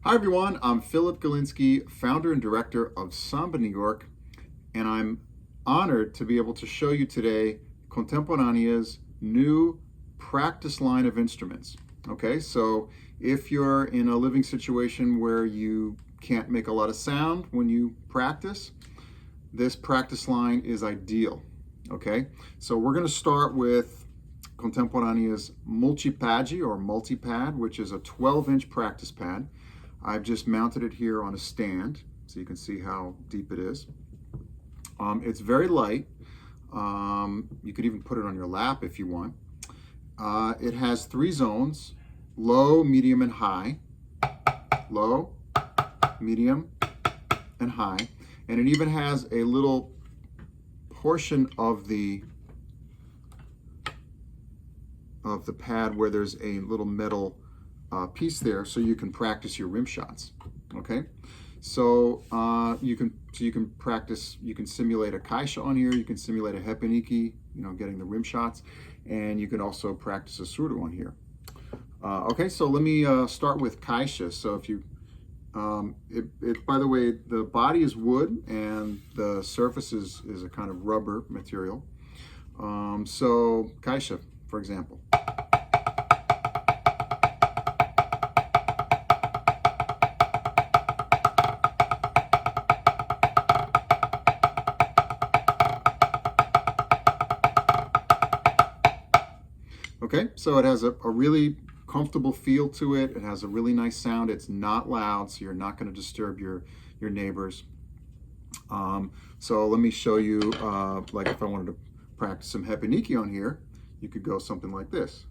Hi everyone, I'm Philip Galinsky, founder and director of Samba, New York, and I'm honored to be able to show you today Contemporanea's new practice line of instruments. Okay, so if you're in a living situation where you can't make a lot of sound when you practice, this practice line is ideal. Okay, so we're going to start with Contemporanea's MultiPad, which is a 12-inch practice pad. I've just mounted it here on a stand so you can see how deep it is. It's very light. You could even put it on your lap if you want. It has 3 zones: low, medium, and high. Low, medium, and high. And it even has a little portion of the pad where there's a little metal piece there, so you can practice your rim shots. Okay, so you can practice. You can simulate a Kaisha on here. You can simulate a Hepeniki, getting the rim shots, and you can also practice a surdo on here. Okay, so let me start with Kaisha. So if you, by the way, the body is wood and the surface is a kind of rubber material. So Kaisha, for example. Okay, so it has a really comfortable feel to it. It has a really nice sound. It's not loud, so you're not going to disturb your neighbors. So let me show you, like if I wanted to practice some Hepeniki on here, you could go something like this.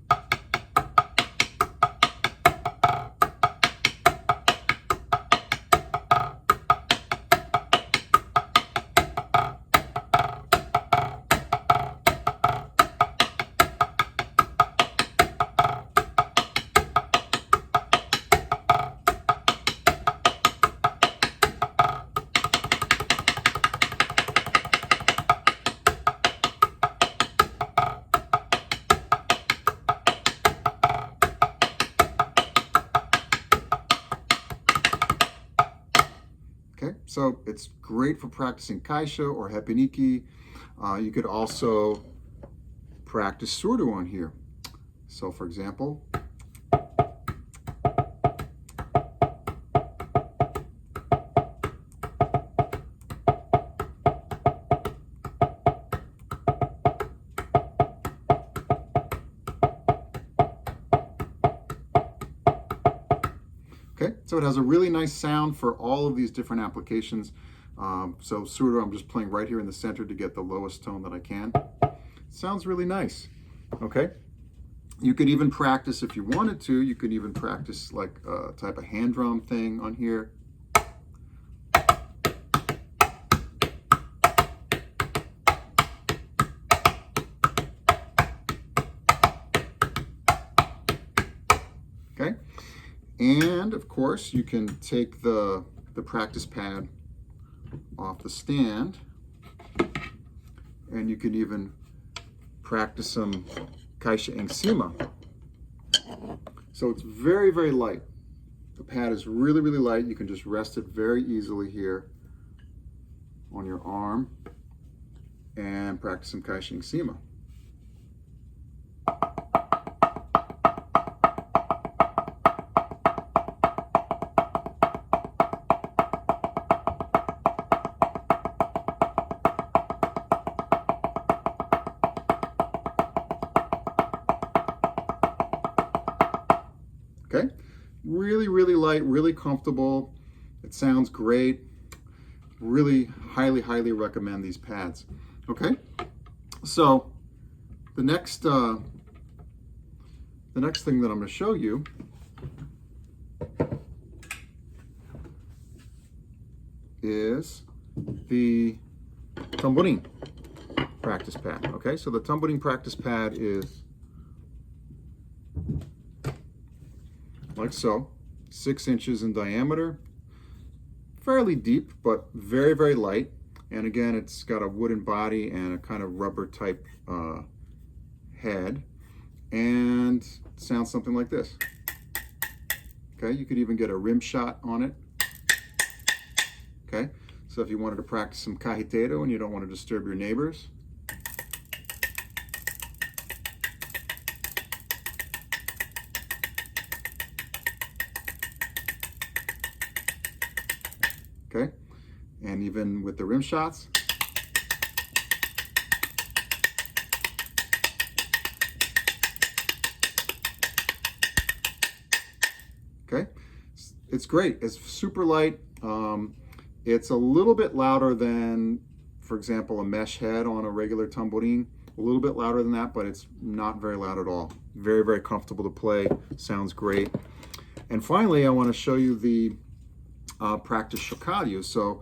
Okay, so it's great for practicing Kaisha or Hepeniki. You could also practice surdo on here. So for example, okay, so it has a really nice sound for all of these different applications. So surdo, I'm just playing right here in the center to get the lowest tone that I can. Sounds really nice. Okay, you could even practice, if you wanted to, you could even practice like a type of hand drum thing on here. Okay, and of course you can take the practice pad off the stand, and you can even practice some Kaixing Sema. So it's very, very light. The pad is really, really light. You can just rest it very easily here on your arm and practice some Kaixing Sema. Okay, really, really light, really comfortable. It sounds great. Really highly, highly recommend these pads. Okay, so the next thing that I'm going to show you is the tamborim practice pad. Okay, so the tamborim practice pad is like so, 6 inches in diameter, fairly deep, but very, very light. And again, it's got a wooden body and a kind of rubber type head, and sounds something like this. Okay, you could even get a rim shot on it. Okay, so if you wanted to practice some kahiteiro and you don't want to disturb your neighbors. Okay, and even with the rim shots. Okay, it's great. It's super light. It's a little bit louder than, for example, a mesh head on a regular tamborim. A little bit louder than that, but it's not very loud at all. Very, very comfortable to play. Sounds great. And finally, I want to show you the practice chocalho. So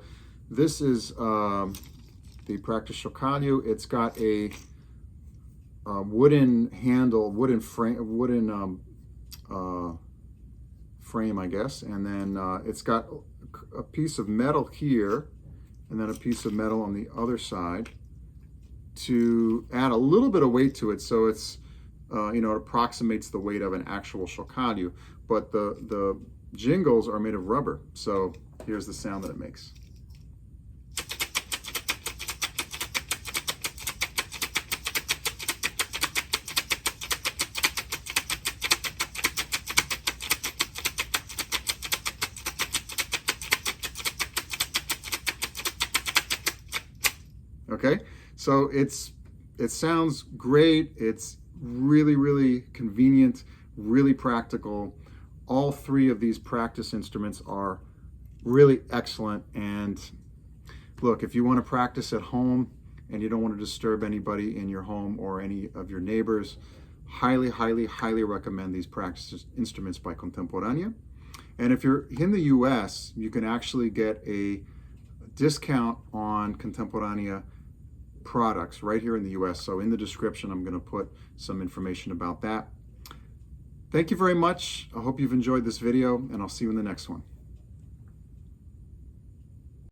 this is the practice chocalho. It's got a wooden handle, wooden frame, I guess, and then it's got a piece of metal here and then a piece of metal on the other side to add a little bit of weight to it, so it's it approximates the weight of an actual chocalho, but the jingles are made of rubber. So here's the sound that it makes. Okay, so it sounds great. It's really, really convenient, really practical. All three of these practice instruments are really excellent. And look, if you want to practice at home and you don't want to disturb anybody in your home or any of your neighbors, highly, highly, highly recommend these practice instruments by Contemporânea. And if you're in the US, you can actually get a discount on Contemporânea products right here in the US. So in the description, I'm going to put some information about that. Thank you very much. I hope you've enjoyed this video, and I'll see you in the next one.